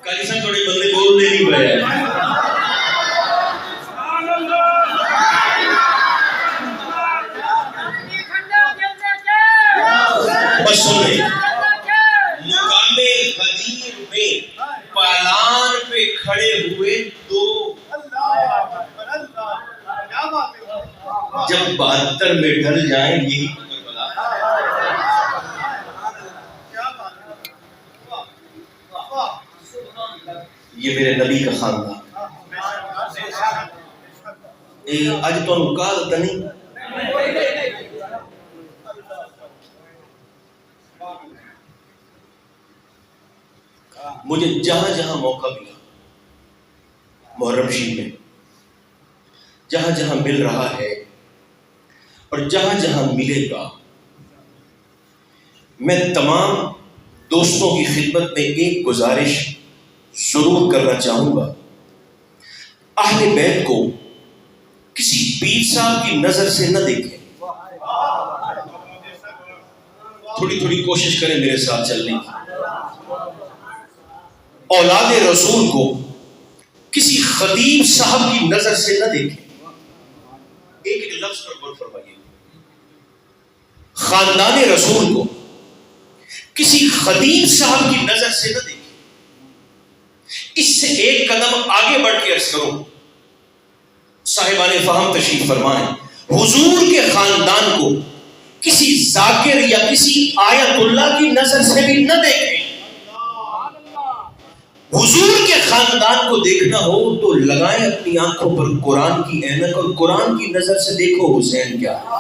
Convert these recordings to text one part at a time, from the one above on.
قاری صاحب تھوڑے بندے بول دے نہیں پائے بس سنیں مقام غدیر میں پالان پہ کھڑے ہوئے دو جب 72 میں ڈھل جائیں یہی کربلا یہ میرے نبی کا خاندان آج تو انکار نہیں مجھے جہاں جہاں موقع ملا محرم شریف میں جہاں جہاں مل رہا ہے اور جہاں جہاں ملے گا میں تمام دوستوں کی خدمت میں ایک گزارش ضرور کرنا چاہوں گا اہل بیت کو کسی پیر صاحب کی نظر سے نہ دیکھیں تھوڑی تھوڑی کوشش کریں میرے ساتھ چلنے کی اولاد رسول کو کسی خطیب صاحب کی نظر سے نہ دیکھیں ایک لفظ پر غور فرمائیے خاندان رسول کو کسی خطیب صاحب کی نظر سے نہ دیکھیں اس سے ایک قدم آگے بڑھ کے عرض کروں صاحبان فہم تشریف فرمائیں حضور کے خاندان کو کسی ذاکر یا کسی آیت اللہ کی نظر سے بھی نہ دیکھیں حضور کے خاندان کو دیکھنا ہو تو لگائیں اپنی آنکھوں پر قرآن کی عینک اور قرآن کی نظر سے دیکھو حسین کیا ہے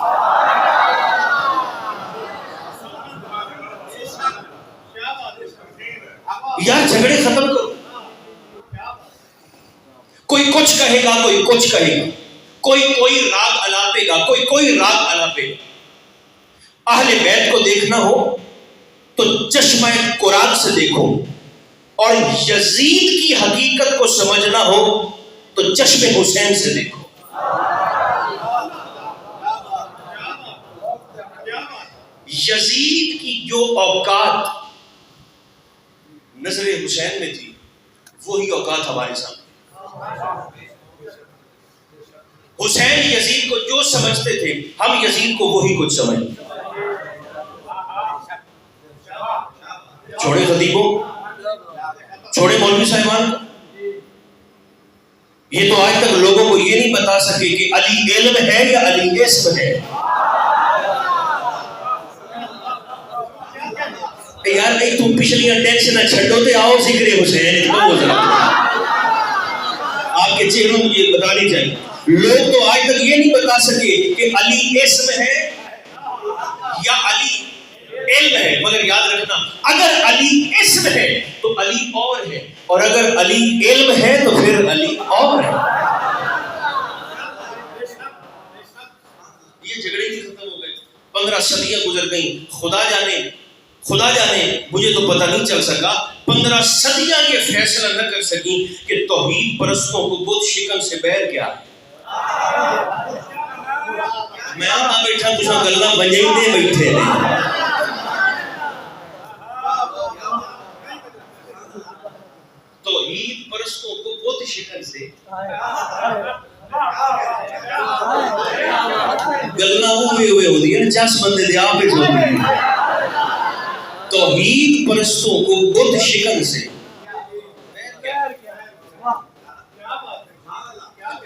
یار جھگڑے ختم کرو کوئی کچھ کہے گا کوئی کچھ کہے گا کوئی راگ الاپے گا کوئی راگ الاپے گا اہل بیت کو دیکھنا ہو تو چشمہ قرآن سے دیکھو اور یزید کی حقیقت کو سمجھنا ہو تو چشم حسین سے دیکھو یزید کی جو اوقات نظر حسین میں تھی وہی اوقات ہمارے سامنے حسین یزید کو جو سمجھتے تھے ہم یزید کو وہی کچھ سمجھتے چھوڑے خطیبوں چھوڑے مولوی صاحبان یہ تو آج تک لوگوں کو یہ نہیں بتا سکے کہ علی علم ہے یا علی اسم ہے یار نہیں تم پچھلی ٹینشن نہ چھڑو تے آؤ ذکر حسین آپ کے چہروں میں یہ بتانی چاہیے لوگ تو آج تک یہ نہیں بتا سکے کہ علی اسم ہے یا علی علم ہے مگر یاد رکھنا اگر علی اسم ہے تو علی اور ہے اور اگر علی علم ہے تو پھر علی اور ہے یہ جھگڑے ہی ختم ہو گئے 15 صدیاں گزر گئیں خدا جانے مجھے تو پتہ نہیں چل سکا 15 صدیاں یہ فیصلہ نہ کر سکیں کہ توحید پرستوں کو بت شکن سے بیر کیا ہے میں آ بیٹھا تجھے گلہ بجائی دے بیٹھے توحید پرستوں کو بت شکن سے گلنا ہوئے ہوتی ہے 50 بندے دے آپ جو توحید پرستوں کو بت شکن سے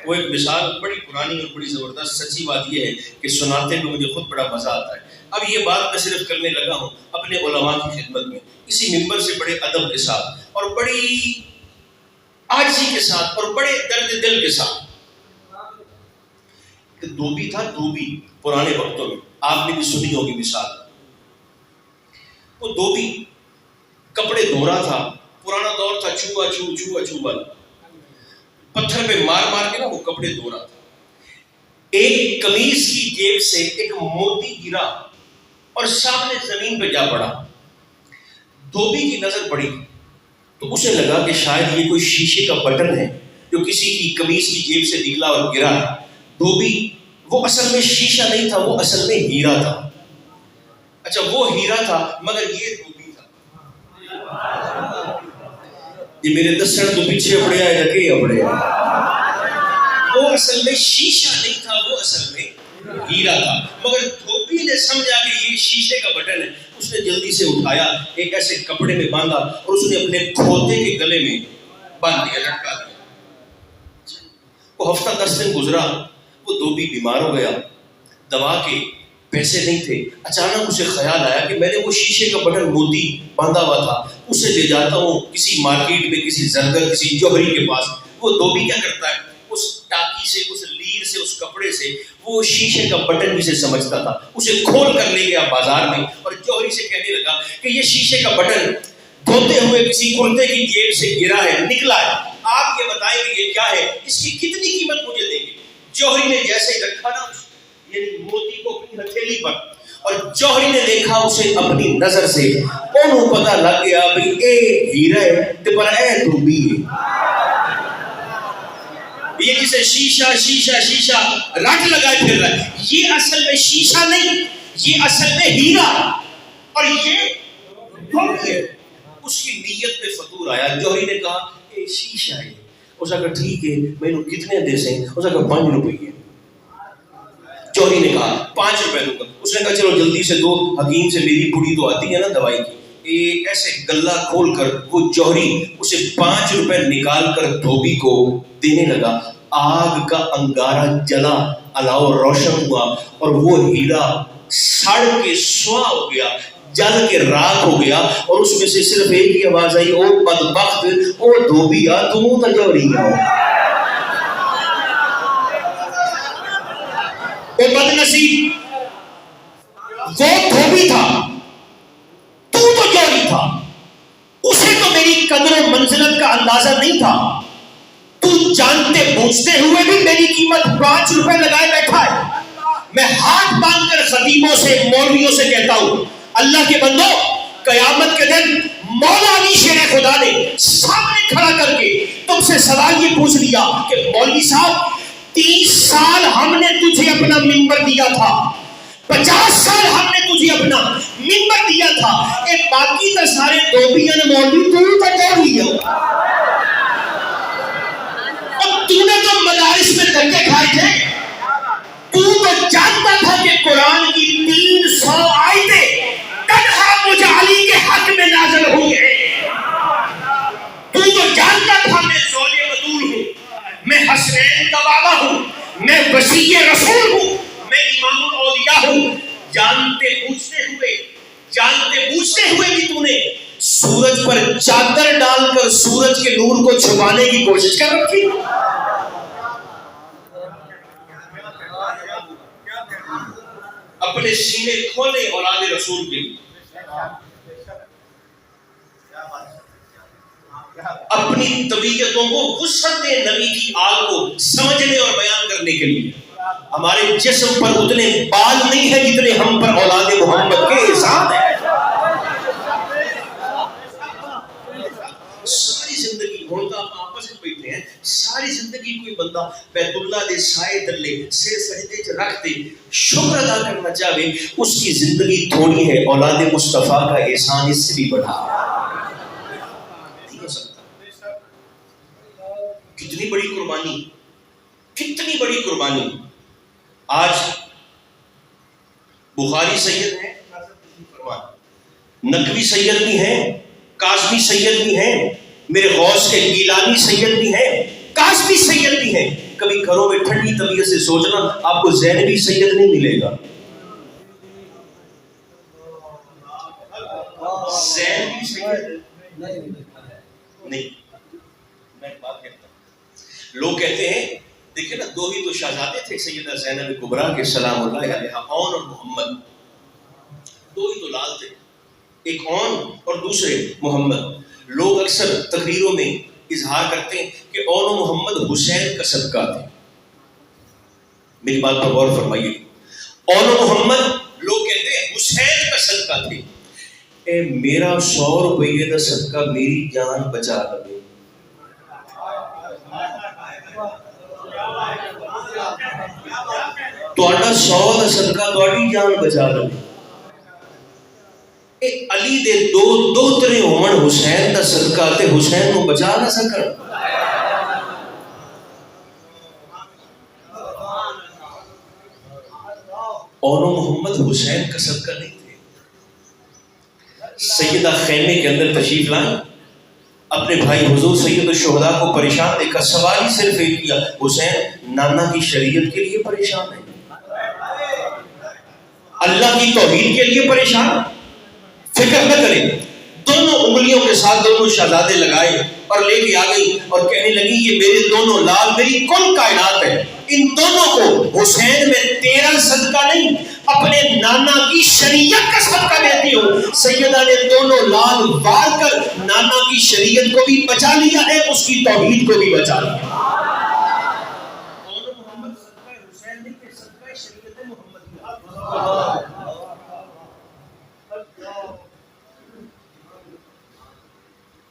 وہ ایک مثال بڑی پرانی اور بڑی زبردست سچی بات یہ ہے کہ سناتے میں مجھے خود بڑا مزہ آتا ہے اب یہ بات میں صرف کرنے لگا ہوں اپنے علماء کی خدمت میں اسی منبر سے بڑے ادب کے ساتھ اور بڑی عاجزی کے ساتھ اور بڑے درد دل کے ساتھ کہ دھوبی تھا دھوبی پرانے وقتوں میں آپ نے بھی سنی ہوگی مثال وہ دھوبی کپڑے دھو رہا تھا پرانا دور تھا چھوا چھو والا پتھر پہ مار مار کے نا وہ کپڑے دھو رہا تھا ایک قمیص کی جیب سے ایک موتی گرا اور سامنے زمین پہ جا پڑا دھوبی کی نظر پڑی تو اسے لگا کہ شاید یہ کوئی شیشے کا بٹن ہے جو کسی کی قمیص کی جیب سے نکلا اور گرا ہے دھوبی وہ اصل میں شیشہ نہیں تھا وہ اصل میں ہیرا تھا اچھا وہ ہیرا تھا مگر یہ دھوبی تھا یہ میرے دسن تو پیچھے اپڑیا ہے کہ اپڑیا، وہ اصل میں شیشہ نہیں تھا، وہ اصل میں ہیرا تھا۔ مگر دھوبی نے سمجھا کہ یہ شیشے کا بٹن ہے، اس نے جلدی سے اٹھایا، ایک ایسے کپڑے میں باندھا اور اس نے اپنے کھوتے کے گلے میں باندھ دیا، لٹکا دیا۔ وہ ہفتہ 10 دن گزرا، وہ دھوبی بیمار ہو گیا، دوا کے پیسے نہیں تھے۔ اچانک اسے خیال آیا کہ میں نے وہ شیشے کا بٹن موتی باندھا ہوا تھا، اسے لے جاتا ہوں کسی مارکیٹ میں، کسی زرگر، کسی جوہری کے پاس۔ وہ دھوبی کیا کرتا ہے، اس ٹاکی سے، اس لیر سے، اس کپڑے سے وہ شیشے کا بٹن جسے سمجھتا تھا اسے کھول کر لے گیا بازار میں، اور جوہری سے کہنے لگا کہ یہ شیشے کا بٹن دھوتے ہوئے کسی کرتے کی جیب سے گرا ہے، نکلا ہے، آپ یہ بتائیں کہ یہ کیا ہے، اس کی کتنی قیمت مجھے دیں گے؟ جوہری نے جیسے ہی رکھا نا یعنی موتی کو اپنی ہتھیلی پر، اور جوہری نے دیکھا اسے اپنی نظر سے، انہوں پتہ لگ گیا بھئی اے ہیرا ہے تے پر اے دھوبی ہے۔ یہ جسے شیشہ شیشہ شیشہ رٹ لگائے پھر رہا ہے، یہ اصل میں شیشہ نہیں، یہ اصل میں ہیرا، اور یہ دھوبی ہے۔ اس کی نیت پہ فطور آیا، جوہری نے کہا اے شیشہ ہے، اس نے کہا ٹھیک ہے، میں انہوں کتنے دے سیں؟ اس نے کہا 5 روپے۔ جوہری نے کہا 5 روپے دوں گا۔ اس نے کہا چلو جلدی سے دو، حکیم سے میری بڑی تو آتی ہے نا دوائی کی۔ ایسے گلہ کھول کر وہ جوہری اسے 5 روپے نکال کر دھوبی کو دینے لگا۔ آگ کا انگارہ جلا، الاؤ روشن ہوا، اور وہ ہیرا سڑ کے سوا ہو گیا، جل کے راکھ ہو گیا، اور اس میں سے صرف ایک ہی آواز آئی، او بدبخت، او دھوبیا تم تو جوہری ہو، وہ بد نصیب، وہ دھوبی تھا، تو جوہری تھا، اسے تو میری قدر و منزلت کا اندازہ نہیں تھا، تو جانتے بوجھتے ہوئے بھی میری قیمت 5 روپے لگائے بیٹھا ہے۔ میں ہاتھ باندھ کر خطیبوں سے، مولویوں سے کہتا ہوں، اللہ کے بندو، قیامت کے دن مولا علی شیر خدا نے سامنے کھڑا کر کے تم سے سوال یہ پوچھ لیا کہ مولوی صاحب 30 سال ہم نے تجھے اپنا منبر دیا تھا، 50 سال ہم نے تجھے اپنا منبر دیا تھا، اے باقی تو سارے دھوبیاں نے مولوی تو کر لیا، اور تو نے تو مدارس میں دھکے کھائے تھے، تو جانتا تھا کہ قرآن کی 300 آیتیں تنہا مجھ علی کے حق میں نازل ہوئی ہیں، تو جانتا تھا میں زوج بدول ہوں، میں حسنین کا بابا ہوں، میں وصی رسول ہوں، میں امام الاولیاء ہوں، جانتے بوجھتے ہوئے بھی تو نے سورج پر چادر ڈال کر سورج کے نور کو چھپانے کی کوشش کر رکھی۔ اپنے سینے کھولے اولاد رسول کے لیے، اپنی طبیعتوں کو وسعت نبی کی آل کو سمجھنے اور بیان کرنے کے لیے۔ ہمارے جسم پر اتنے بال نہیں ہیں جتنے ہم پر اولاد محمد کے احسان ہیں۔ ساری زندگی ہوتا آپ آپس میں بیٹھے ہیں، ساری زندگی کوئی بندہ بیت اللہ دے سائے تلے سر سجدے چ رکھ دے شکر ادا کرنا چاہے، اس کی زندگی تھوڑی ہے، اولاد مصطفیٰ کا احسان اس سے بھی بڑھا نہیں ہو سکتا۔ کتنی بڑی قربانی، کتنی بڑی قربانی۔ آج بخاری سید ہیں، نقوی سید بھی ہیں، کاظمی سید بھی ہیں، میرے غوث کے گیلانی سید بھی ہیں، کاظمی سید بھی ہیں۔ کبھی گھروں میں ٹھنڈی طبیعت سے سوچنا آپ کو زینبی سید نہیں ملے گا، زینبی سید نہیں۔ میں بات کہتا ہوں، لوگ کہتے ہیں دیکھیں نا، 2 ہی تو شہزادے تھے سیدہ زینب کبریٰ کے سلام اللہ علیہا، اون اور محمد، 2 ہی تو لال تھے، ایک اون اور دوسرے محمد۔ لوگ اکثر تقریروں میں اظہار کرتے ہیں کہ اون و محمد حسین کا صدقہ تھے۔ میری بات پر غور فرمائیے، اون و محمد لوگ کہتے ہیں حسین کا صدقہ تھے۔ اے میرا 100 روپے کا صدقہ میری جان بچا لے، تہاڈا 100 دا صدقہ تہاڈی جان بچا لے۔ علی دے دو دوترے ہون حسین دا صدقہ تے حسین کو بچا نہ سکن. اور محمد حسین کا صدقہ نہیں تھے. سیدہ خیمے کے اندر تشریف لائیں, اپنے بھائی حضور سید الشہداء کو پریشان دیکھا, سوال ہی صرف ایک کیا, حسین نانا کی شریعت کے لیے پریشان ہے, اللہ کی توحید کے لیے پریشان, فکر نہ کریں. دونوں انگلیوں کے ساتھ دونوں شہزادے لگائے اور لے کے آ گئی اور کہنے لگی یہ میرے دونوں لال میری کل کائنات ہے, ان دونوں کو حسین میں تیرا صدقہ نہیں اپنے نانا کی شریعت کا صدقہ دیتی ہوں. سیدہ نے دونوں لال وار کر نانا کی شریعت کو بھی بچا لیا ہے, اس کی توحید کو بھی بچا لیا. اور محمد صدقہ حسین نہیں کہ صدقہ شریعت محمد.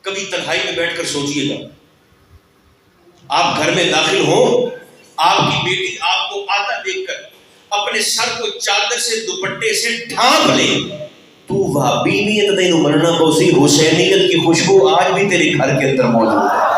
کبھی تنہائی میں بیٹھ کر سوچئے گا, آپ گھر میں داخل ہوں, آپ کی بیٹی آپ کو آتا دیکھ کر اپنے سر کو چادر سے دوپٹے سے ڈھانپ لے, تو وہابی بھی ہے تو تینوں مرنا پوسی, حسینیت کی خوشبو آج بھی تیرے گھر کے اندر موجود ہے.